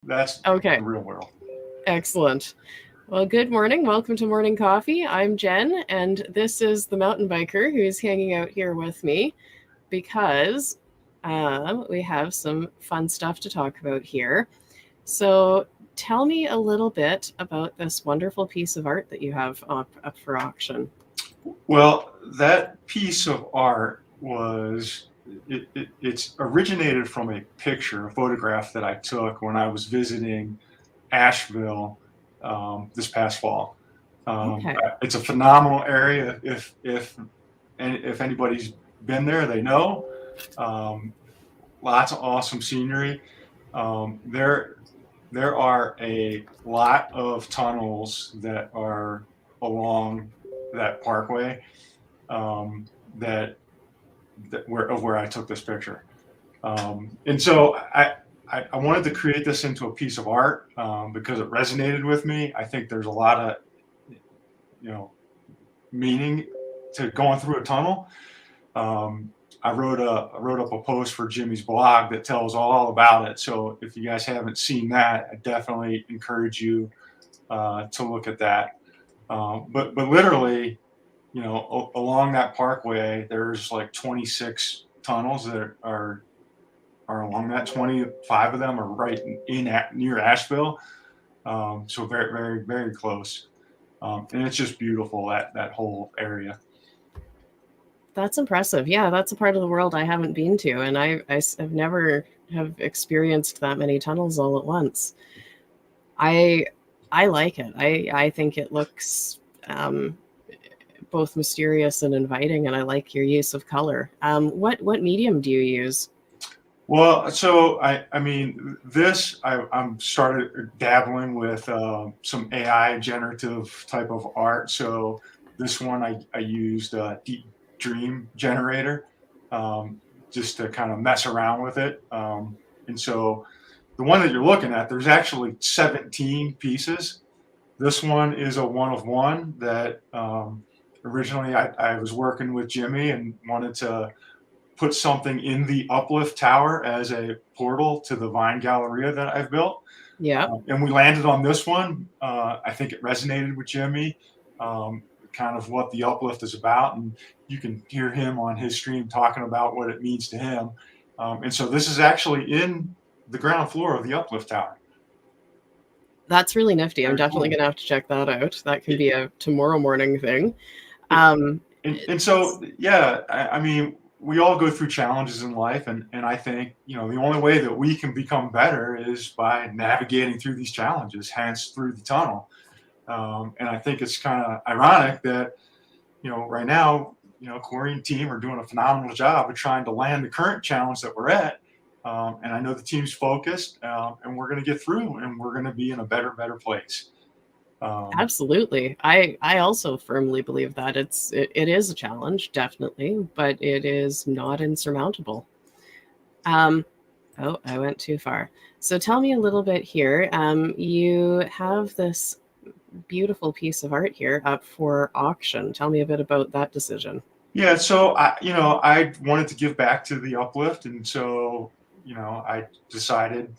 That's the Okay, real world. excellent. Well, good morning. Welcome to Morning Coffee. I'm Jen, and this is the mountain biker who's hanging out here with me because we have some fun stuff to talk about here. So, tell me a little bit about this wonderful piece of art that you have up for auction. Well, that piece of art it's originated from a picture, a photograph that I took when I was visiting Asheville this past fall. Okay. It's a phenomenal area. If anybody's been there, they know. Um, Lots of awesome scenery. There are a lot of tunnels that are along that parkway, um, that where I took this picture. And so I wanted to create this into a piece of art, because it resonated with me. I think there's a lot of, you know meaning to going through a tunnel. Um, I wrote up a post for Jimmy's blog that tells all about it. So if you guys haven't seen that, I definitely encourage you to look at that. But literally, along that parkway, there's like 26 tunnels that are along that. 25 of them are right near Asheville. So very, very, very close. And it's just beautiful, that whole area. That's impressive. Yeah, that's a part of the world I haven't been to, and have never have experienced that many tunnels all at once. I I like it. I think it looks um, both mysterious and inviting, and I like your use of color. What medium do you use? Well, so I mean, I'm started dabbling with some AI generative type of art. So this one I used Deep Dream Generator, um, just to kind of mess around with it. And so the one that you're looking at, there's actually 17 pieces. This one is a one of one that, originally I was working with Jimmy and wanted to put something in the Uplift Tower as a portal to the Vine Galleria that I've built. Yeah, And we landed on this one. I think it resonated with Jimmy, kind of what the Uplift is about. And you can hear him on his stream talking about what it means to him. And so this is actually in the ground floor of the Uplift Tower. that's really nifty. I'm Very definitely cool. gonna have to check that out. That can It, be a tomorrow morning thing. it, Um, and so, yeah, I mean, we all go through challenges in life, and I think, the only way that we can become better is by navigating through these challenges, hence through the tunnel. And I think it's kind of ironic that, right now, Corey and team are doing a phenomenal job of trying to land the current challenge that we're at. And I know the team's focused, and we're going to get through, and we're going to be in a better place. Um, Absolutely. I also firmly believe that it is a challenge, definitely, but it is not insurmountable. Um, oh, I went too far. So tell me a little bit here. You have this beautiful piece of art here up for auction. Tell me a bit about that decision. Yeah, so I wanted to give back to the Uplift, and so, I decided,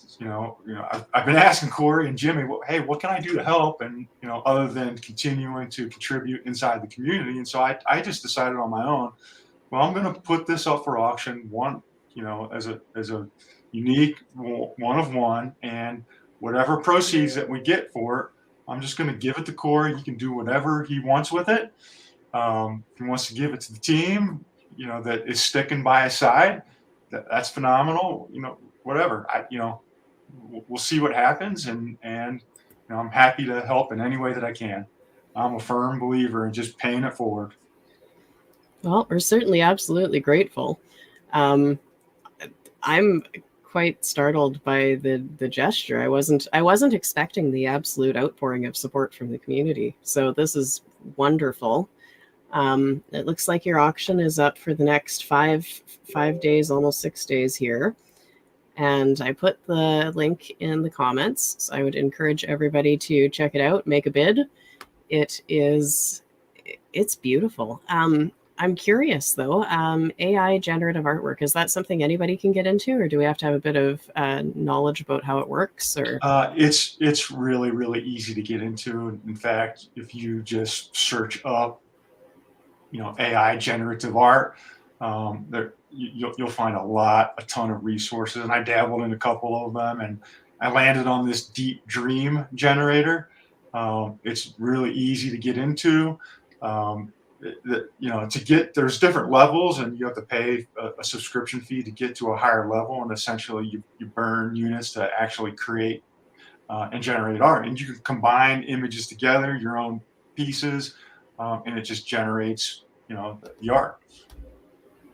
I've been asking Corey and Jimmy, well, hey, what can I do to help? And, other than continuing to contribute inside the community. And so I just decided on my own, well, I'm going to put this up for auction, one, as a unique one of one, and whatever proceeds that we get for it, I'm just going to give it to Corey. He can do whatever he wants with it. If he wants to give it to the team, that is sticking by his side, that's phenomenal. Whatever. We'll see what happens, and I'm happy to help in any way that I can. I'm a firm believer in just paying it forward. Well, we're certainly absolutely grateful. Um, I'm quite startled by the gesture. I wasn't expecting the absolute outpouring of support from the community. So this is wonderful. It looks like your auction is up for the next five days, almost 6 days here. And I put the link in the comments. So I would encourage everybody to check it out, make a bid. It is it's beautiful. I'm curious though. AI generative artwork, is that something anybody can get into, or do we have to have a bit of knowledge about how it works? Or It's really really easy to get into. In fact, if you just search up, AI generative art, you'll find a ton of resources. And I dabbled in a couple of them, and I landed on this Deep Dream generator. It's really easy to get into. To get, there's different levels, and you have to pay a subscription fee to get to a higher level. And essentially, you burn units to actually create and generate art. And you can combine images together, your own pieces, and it just generates, the art.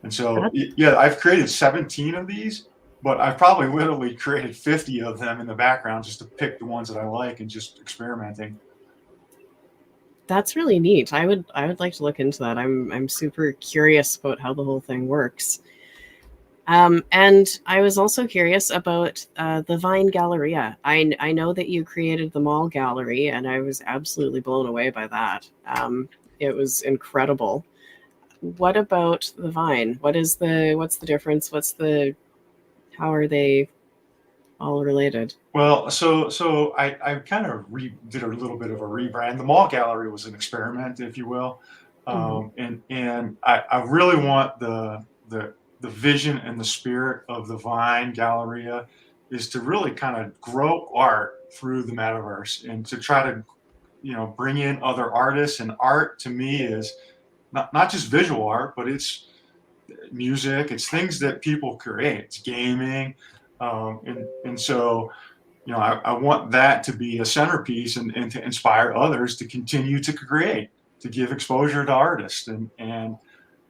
And so, that, yeah, I've created 17 of these, but I've probably literally created 50 of them in the background just to pick the ones that I like and just experimenting. that's really neat. I would like to look into that. I'm super curious about how the whole thing works. And I was also curious about the Vine Galleria. I know that you created the mall gallery, and I was absolutely blown away by that. It was incredible. What about the Vine? What's the difference? How are they all related? Well, so I kind of did a little bit of a rebrand. The mall gallery was an experiment, if you will, Hmm. and I really want the vision and the spirit of the Vine Galleria is to really kind of grow art through the metaverse and to try to bring in other artists. And art to me is not just visual art, but it's music, it's things that people create, it's gaming, and so I want that to be a centerpiece, and to inspire others to continue to create, to give exposure to artists. And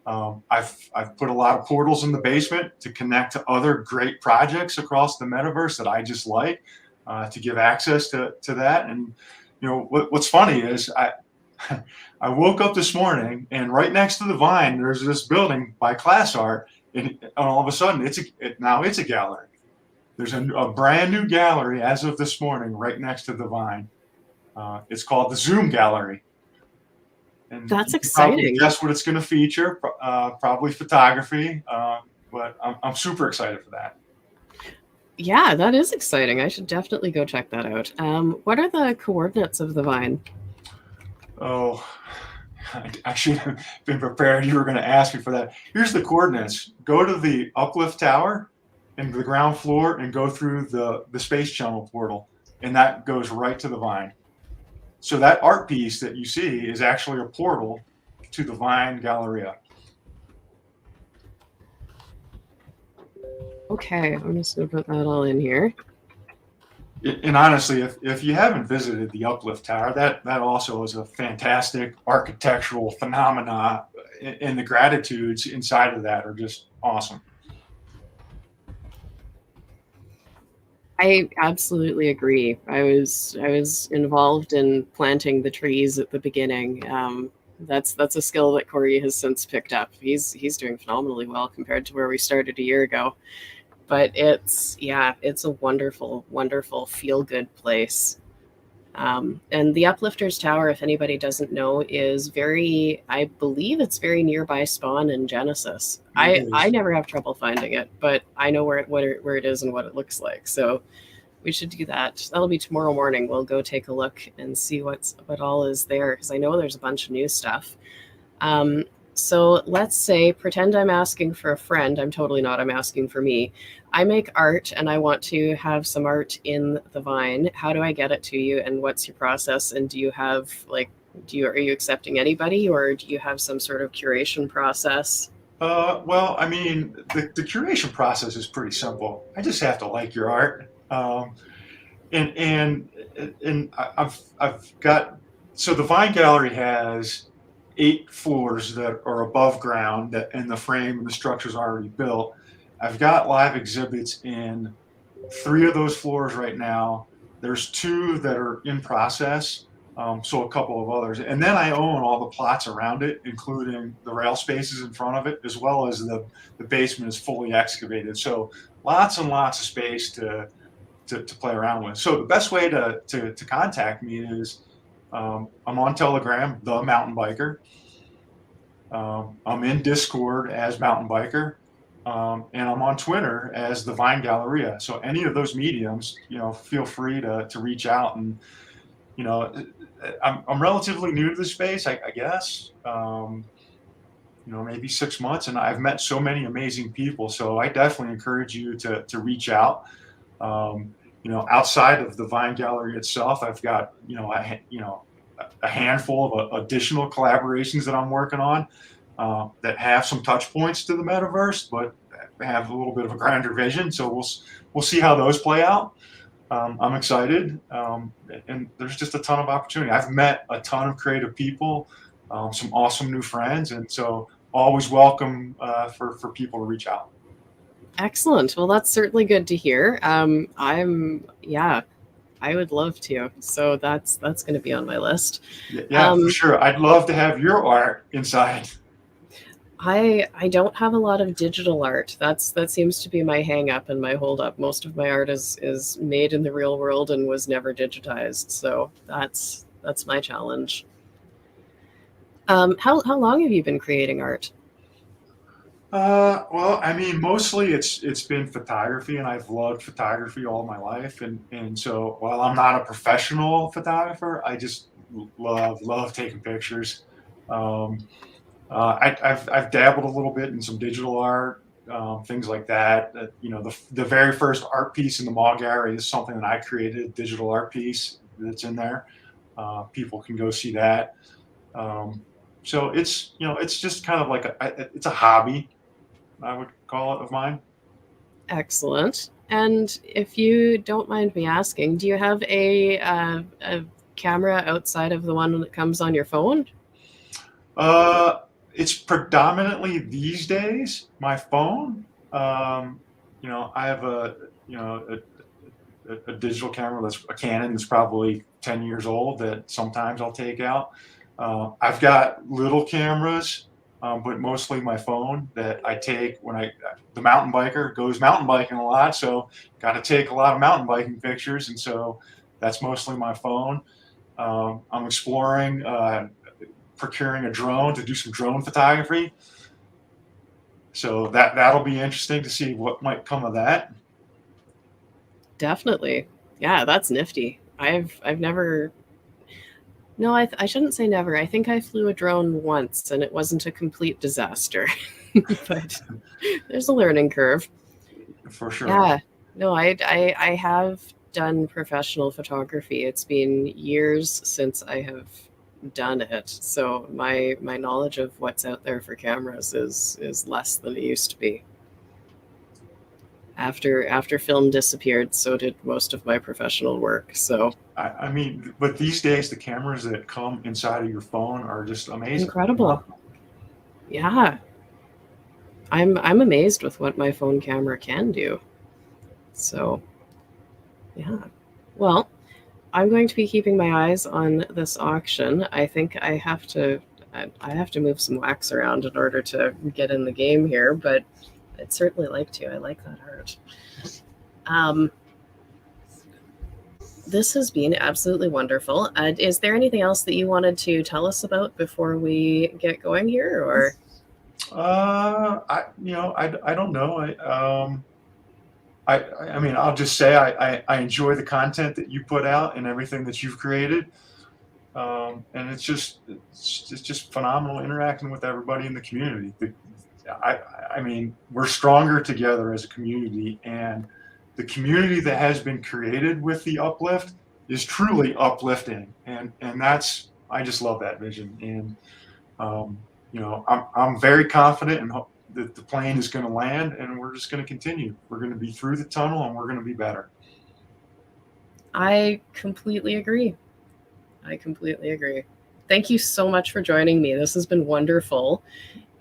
I've put a lot of portals in the basement to connect to other great projects across the metaverse that I just like, to give access to that. And what's funny is I woke up this morning, and right next to the Vine, there's this building by Class Art, and all of a sudden, now it's a gallery. There's a brand new gallery as of this morning, right next to the Vine. It's called the Zoom Gallery, and That's you can probably exciting. guess what it's going to feature. Probably photography, but I'm super excited for that. Yeah, that is exciting. I should definitely go check that out. What are the coordinates of the Vine? Oh, I should have been prepared. You were going to ask me for that. Here's the coordinates. Go to the Uplift Tower and the ground floor and go through the Space Channel portal, and that goes right to the Vine. So that art piece that you see is actually a portal to the Vine Galleria. Okay, I'm just gonna put that all in here. And honestly, if you haven't visited the Uplift Tower, that also is a fantastic architectural phenomena, and the gratitudes inside of that are just awesome. I absolutely agree. I was involved in planting the trees at the beginning. That's a skill that Corey has since picked up. He's doing phenomenally well compared to where we started a year ago. But it's a wonderful, wonderful feel good place. And the Uplifters Tower, if anybody doesn't know, is I believe it's very nearby Spawn and Genesis. It I is. never have trouble finding it, but I know where it is and what it looks like. So we should do that. That'll be tomorrow morning. We'll go take a look and see what all is there, because I know there's a bunch of new stuff. Um, so let's say, pretend I'm asking for a friend. I'm totally not. I'm asking for me. I make art and I want to have some art in the Vine. How do I get it to you, and what's your process? And do you have are you accepting anybody, or do you have some sort of curation process? Well, I mean, the curation process is pretty simple. I just have to like your art, and and I've got, so the Vine Gallery has 8 floors that are above ground, that and the frame and the structure is already built. I've got live exhibits in 3 of those floors right now. There's 2 that are in process, so a couple of others. And then I own all the plots around it, including the rail spaces in front of it, as well as the basement is fully excavated. So lots and lots of space to play around with. So the best way to contact me is, I'm on Telegram, the Mountain Biker. I'm in Discord as Mountain Biker, and I'm on Twitter as the Vine Galleria. So any of those mediums, feel free to reach out. And you know, I'm relatively new to the space, I guess. Maybe 6 months, and I've met so many amazing people. So I definitely encourage you to reach out. Outside of the Vine Gallery itself, I've got a handful of additional collaborations that I'm working on that have some touch points to the metaverse, but have a little bit of a grander vision. So we'll see how those play out. I'm excited, and there's just a ton of opportunity. I've met a ton of creative people, some awesome new friends, and so always welcome for people to reach out. Excellent. Well, that's certainly good to hear. Yeah, I would love to. So that's going to be on my list. Yeah, for sure. I'd love to have your art inside. I don't have a lot of digital art. That seems to be my hang up and my hold up. Most of my art is made in the real world and was never digitized. So that's my challenge. How long have you been creating art? Well, I mean, mostly it's been photography, and I've loved photography all my life. And so while I'm not a professional photographer, I just love taking pictures. Um, I've dabbled a little bit in some digital art, things like that. The very first art piece in the Mall Gallery is something that I created, a digital art piece that's in there. People can go see that. So it's just kind of like it's a hobby, I would call it, of mine. Excellent. And if you don't mind me asking, do you have a camera outside of the one that comes on your phone? It's predominantly these days my phone. I have a digital camera that's a Canon that's probably 10 years old that sometimes I'll take out. I've got little cameras, but mostly my phone that I take when the mountain biker goes mountain biking a lot. So got to take a lot of mountain biking pictures. And so that's mostly my phone. I'm exploring, procuring a drone to do some drone photography. So that'll be interesting to see what might come of that. Definitely. Yeah, that's nifty. I've never. No, I shouldn't say never. I think I flew a drone once and it wasn't a complete disaster. But there's a learning curve. For sure. Yeah. No, I have done professional photography. It's been years since I have done it. So my knowledge of what's out there for cameras is less than it used to be. After film disappeared, so did most of my professional work. So I mean, but these days the cameras that come inside of your phone are just amazing. Incredible. Yeah. I'm amazed with what my phone camera can do. So yeah. Well, I'm going to be keeping my eyes on this auction. I think I have to move some wax around in order to get in the game here, but I'd certainly like to. I like that art. This has been absolutely wonderful. Is there anything else that you wanted to tell us about before we get going here, or? I don't know. I mean, I'll just say I enjoy the content that you put out and everything that you've created. And it's just phenomenal interacting with everybody in the community. I mean, we're stronger together as a community, and the community that has been created with the uplift is truly uplifting. And I just love that vision. And, I'm very confident and hope that the plane is going to land, and we're just going to continue. We're going to be through the tunnel, and we're going to be better. I completely agree. Thank you so much for joining me. This has been wonderful.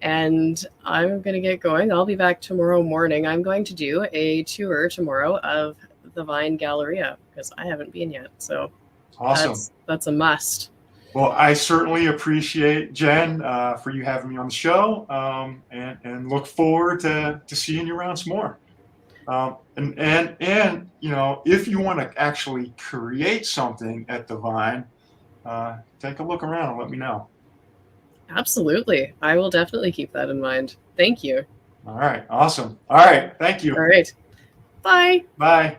And I'm going to get going. I'll be back tomorrow morning. I'm going to do a tour tomorrow of the Vine Galleria because I haven't been yet. So awesome. That's a must. Well, I certainly appreciate, Jen, for you having me on the show, and look forward to seeing you around some more. And if you want to actually create something at the Vine, take a look around and let me know. Absolutely. I will definitely keep that in mind. Thank you. All right. Awesome. All right. Thank you. All right. Bye. Bye.